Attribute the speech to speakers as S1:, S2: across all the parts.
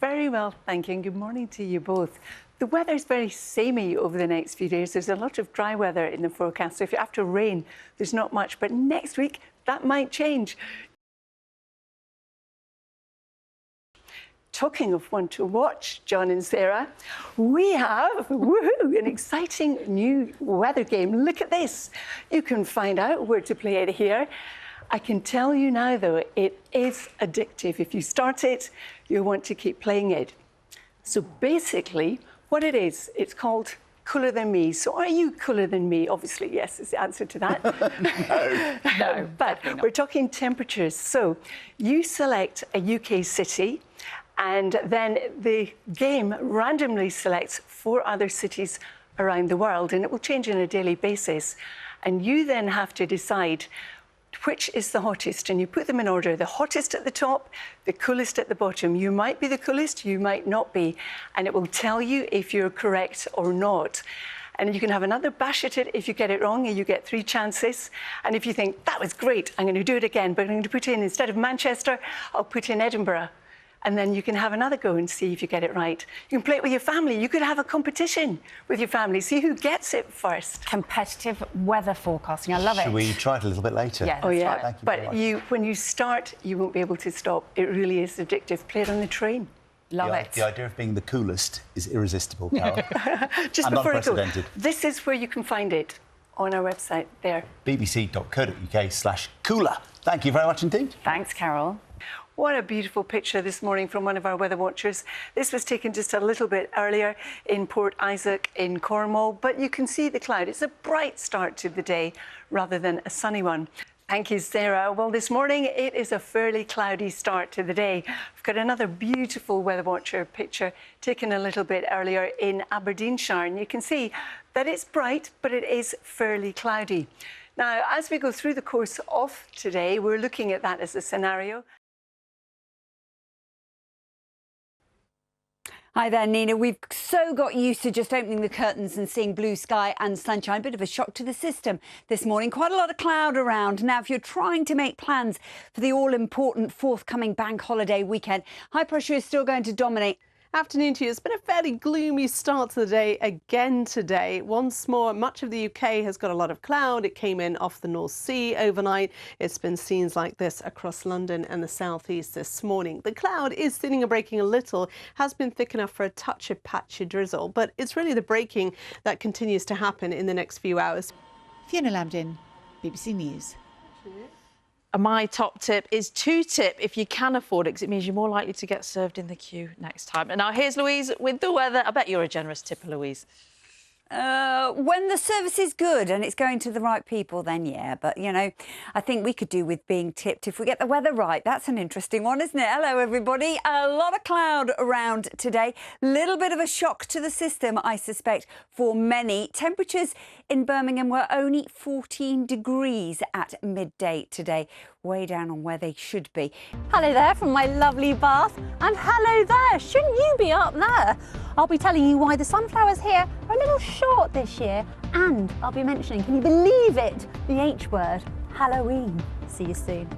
S1: Very well, thank you, and good morning to you both. The weather's very samey over the next few days. There's a lot of dry weather in the forecast, so if you're after rain, there's not much, but next week, that might change. Talking of one to watch, John and Sarah, we have an exciting new weather game. Look at this. You can find out where to play it here. I can tell you now, though, it is addictive. If you start it, you'll want to keep playing it. So basically, what it is, it's called Cooler Than Me. So are you cooler than me? Obviously, yes, is the answer to that.
S2: No,
S1: but we're talking temperatures. So you select a UK city, and then the game randomly selects 4 other cities around the world, and it will change on a daily basis. And you then have to decide which is the hottest, and you put them in order. The hottest at the top, the coolest at the bottom. You might be the coolest, you might not be, and it will tell you if you're correct or not. And you can have another bash at it if you get it wrong, and you get 3 chances. And if you think, that was great, I'm going to do it again, but I'm going to put in, instead of Manchester, I'll put in Edinburgh. And then you can have another go and see if you get it right. You can play it with your family. You could have a competition with your family. See who gets it first.
S2: Competitive weather forecasting. I love it.
S3: Should we try it a little bit later?
S2: Yeah.
S1: Oh, yeah.
S3: Thank you
S1: But when you start, you won't be able to stop. It really is addictive. Play it on the train.
S2: Love it.
S3: The idea of being the coolest is irresistible, Carol.
S1: Just
S3: and
S1: before I go,
S3: unprecedented.
S1: this is where you can find it on our website there.
S3: bbc.co.uk/cooler. Thank you very much indeed.
S2: Thanks, Carol.
S1: What a beautiful picture this morning from one of our weather watchers. This was taken just a little bit earlier in Port Isaac in Cornwall, but you can see the cloud. It's a bright start to the day rather than a sunny one. Thank you, Sarah. Well, this morning it is a fairly cloudy start to the day. We've got another beautiful weather watcher picture taken a little bit earlier in Aberdeenshire, and you can see that it's bright, but it is fairly cloudy. Now, as we go through the course of today, we're looking at that as a scenario.
S4: Hi there, Nina. We've so got used to just opening the curtains and seeing blue sky and sunshine. Bit of a shock to the system this morning. Quite a lot of cloud around. Now, if you're trying to make plans for the all-important forthcoming bank holiday weekend, high pressure is still going to dominate.
S5: Afternoon to you. It's been a fairly gloomy start to the day again today. Once more, much of the UK has got a lot of cloud. It came in off the North Sea overnight. It's been scenes like this across London and the southeast this morning. The cloud is thinning and breaking a little, has been thick enough for a touch of patchy drizzle, but it's really the breaking that continues to happen in the next few hours.
S6: Fiona Lambdin, BBC News.
S7: My top tip is 2-tip if you can afford it, because it means you're more likely to get served in the queue next time. And now here's Louise with the weather. I bet you're a generous tipper, Louise.
S4: When the service is good and it's going to the right people, then yeah. But, you know, I think we could do with being tipped if we get the weather right. That's an interesting one, isn't it? Hello, everybody. A lot of cloud around today. Little bit of a shock to the system, I suspect, for many. Temperatures in Birmingham were only 14 degrees at midday today. Way down on where they should be.
S8: Hello there from my lovely Bath, and hello there, shouldn't you be up there? I'll be telling you why the sunflowers here are a little short this year, and I'll be mentioning, can you believe it, the H word, Halloween. See you soon.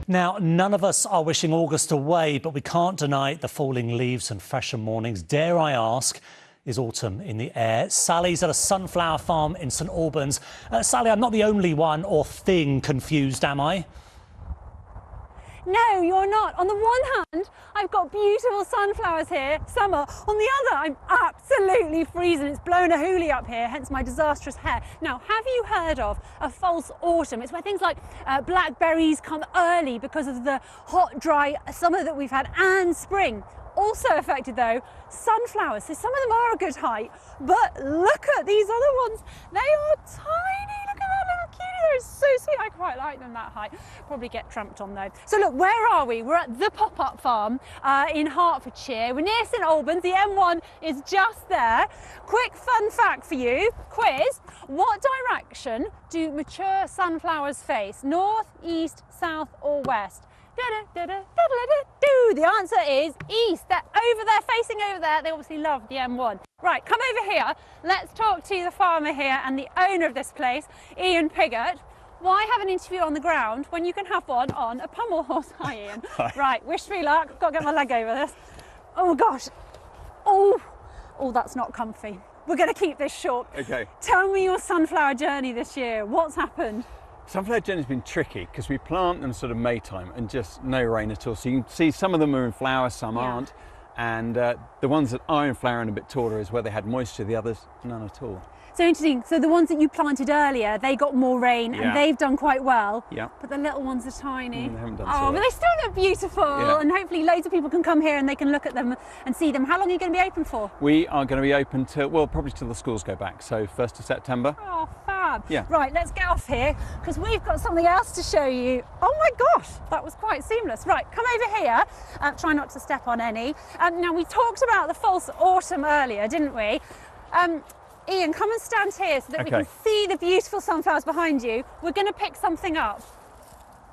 S9: Now, none of us are wishing August away, but we can't deny the falling leaves and fresher mornings. Dare I ask, is autumn in the air? Sally's at a sunflower farm in St Albans. Sally, I'm not the only one or thing confused, am I?
S8: No, you're not. On the one hand, I've got beautiful sunflowers here, summer. On the other, I'm absolutely freezing. It's blown a hoolie up here, hence my disastrous hair. Now, have you heard of a false autumn? It's where things like blackberries come early because of the hot, dry summer that we've had, and spring. Also affected, though, sunflowers. So some of them are a good height, but look at these other ones. They are tiny. Look at that little cutie. They're so sweet. I quite like them that height. Probably get tramped on, though. So look, where are we? We're at the pop-up farm in Hertfordshire. We're near St Albans. The M1 is just there. Quick fun fact for you. Quiz. What direction do mature sunflowers face? North, east, south or west? The answer is east. They're over there, facing over there. They obviously love the M1. Right, come over here. Let's talk to the farmer here and the owner of this place, Ian Piggott. Why have an interview on the ground when you can have one on a pommel horse? Hi, Ian. Right, wish me luck. Got to get my leg over this. Oh gosh. Oh, that's not comfy. We're going to keep this short.
S10: Okay.
S8: Tell me your sunflower journey this year. What's happened?
S10: Sunflower journey's been tricky because we plant them sort of May time and just no rain at all. So you can see some of them are in flower, some aren't. And the ones that are in flower and a bit taller is where they had moisture, the others none at all.
S8: So interesting. So the ones that you planted earlier, they got more rain and they've done quite well.
S10: Yeah.
S8: But the little ones are tiny.
S10: They haven't done
S8: oh,
S10: so
S8: but
S10: well.
S8: they still look beautiful.
S10: Yeah.
S8: And hopefully loads of people can come here and they can look at them and see them. How long are you going to be open for?
S10: We are going to be open till, well, probably till the schools go back. So 1st of September.
S8: Oh, fab.
S10: Yeah.
S8: Right, let's get off here because we've got something else to show you. Oh my gosh, that was quite seamless. Right, come over here. Try not to step on any. Now, we talked about the false autumn earlier, didn't we? Ian, come and stand here so that we can see the beautiful sunflowers behind you. We're going to pick something up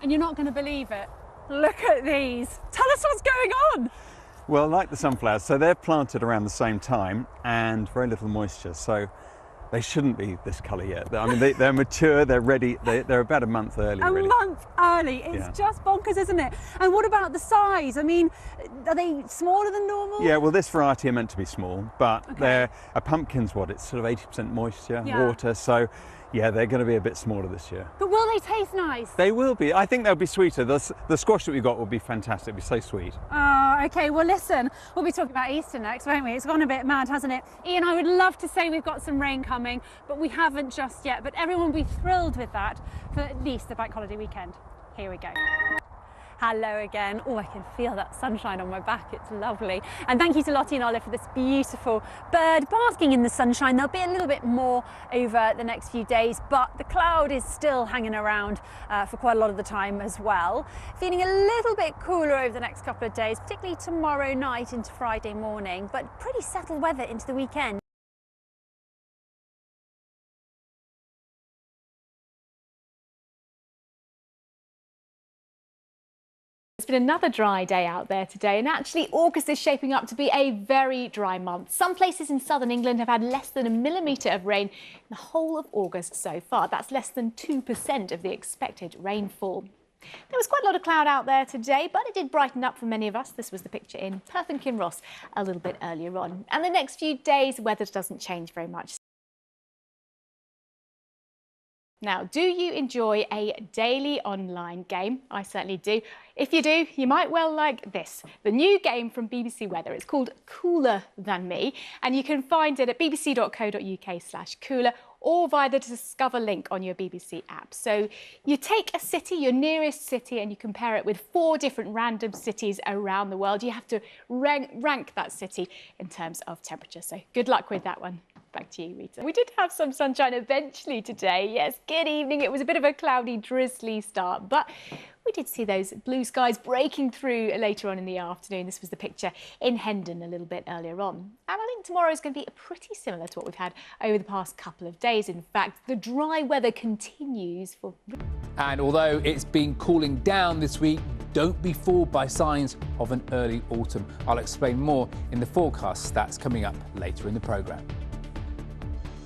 S8: and you're not going to believe it. Look at these. Tell us what's going on.
S10: Well, like the sunflowers, so they're planted around the same time and very little moisture. So they shouldn't be this colour yet. I mean, they're mature, they're ready, they're about a month early.
S8: A month early, it's just bonkers, isn't it? And what about the size? I mean, are they smaller than normal?
S10: Yeah, well, this variety are meant to be small, but they're a pumpkin's what? It's sort of 80% moisture, water, so yeah, they're going to be a bit smaller this year.
S8: But will they taste nice?
S10: They will be. I think they'll be sweeter. The squash that we got will be fantastic. It'll be so sweet.
S8: Oh, okay. Well, listen, we'll be talking about Easter next, won't we? It's gone a bit mad, hasn't it? Ian, I would love to say we've got some rain coming, but we haven't just yet. But everyone will be thrilled with that for at least the bank holiday weekend. Here we go. Hello again. Oh, I can feel that sunshine on my back. It's lovely. And thank you to Lottie and Olive for this beautiful bird basking in the sunshine. There'll be a little bit more over the next few days, but the cloud is still hanging around for quite a lot of the time as well. Feeling a little bit cooler over the next couple of days, particularly tomorrow night into Friday morning, but pretty settled weather into the weekend.
S11: It's been another dry day out there today, and actually August is shaping up to be a very dry month. Some places in southern England have had less than 1 millimetre of rain in the whole of August so far. That's less than 2% of the expected rainfall. There was quite a lot of cloud out there today, but it did brighten up for many of us. This was the picture in Perth and Kinross a little bit earlier on. And the next few days, the weather doesn't change very much. Now, do you enjoy a daily online game? I certainly do. If you do, you might well like this, the new game from BBC Weather. It's called Cooler Than Me, and you can find it at bbc.co.uk/cooler or via the Discover link on your BBC app. So you take a city, your nearest city, and you compare it with 4 different random cities around the world. You have to rank that city in terms of temperature. So good luck with that one. Back to you, Rita. We did have some sunshine eventually today. Yes, good evening. It was a bit of a cloudy, drizzly start, but we did see those blue skies breaking through later on in the afternoon. This was the picture in Hendon a little bit earlier on. And I think tomorrow is going to be pretty similar to what we've had over the past couple of days. In fact, the dry weather continues for...
S12: And although it's been cooling down this week, don't be fooled by signs of an early autumn. I'll explain more in the forecast that's coming up later in the programme.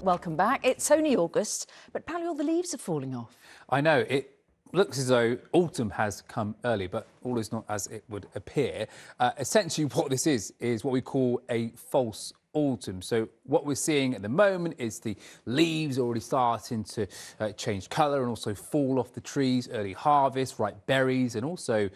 S13: Welcome back. It's only August, but apparently all the leaves are falling off.
S12: I know, it looks as though autumn has come early, but all is not as it would appear. Essentially what this is what we call a false autumn. So what we're seeing at the moment is the leaves already starting to change colour and also fall off the trees, early harvest, ripe berries, and also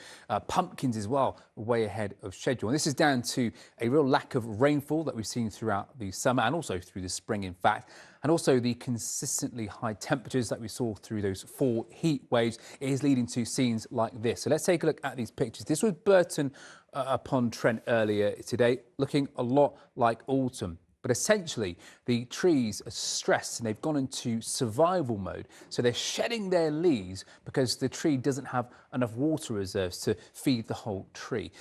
S12: pumpkins as well, way ahead of schedule. And this is down to a real lack of rainfall that we've seen throughout the summer and also through the spring, in fact, and also the consistently high temperatures that we saw through those 4 heat waves is leading to scenes like this. So let's take a look at these pictures. This was Burton upon Trent earlier today, looking a lot like autumn. But essentially, the trees are stressed and they've gone into survival mode. So they're shedding their leaves because the tree doesn't have enough water reserves to feed the whole tree.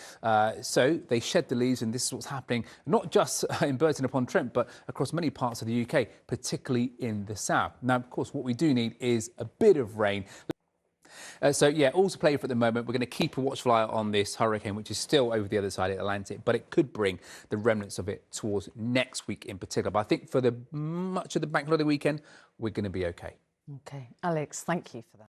S12: So they shed the leaves, and this is what's happening, not just in Burton upon Trent, but across many parts of the UK, particularly in the south. Now, of course, what we do need is a bit of rain. So, yeah, all to play for at the moment. We're going to keep a watchful eye on this hurricane, which is still over the other side of the Atlantic, but it could bring the remnants of it towards next week in particular. But I think for much of the bank holiday weekend, we're going to be OK.
S13: OK. Alex, thank you for that.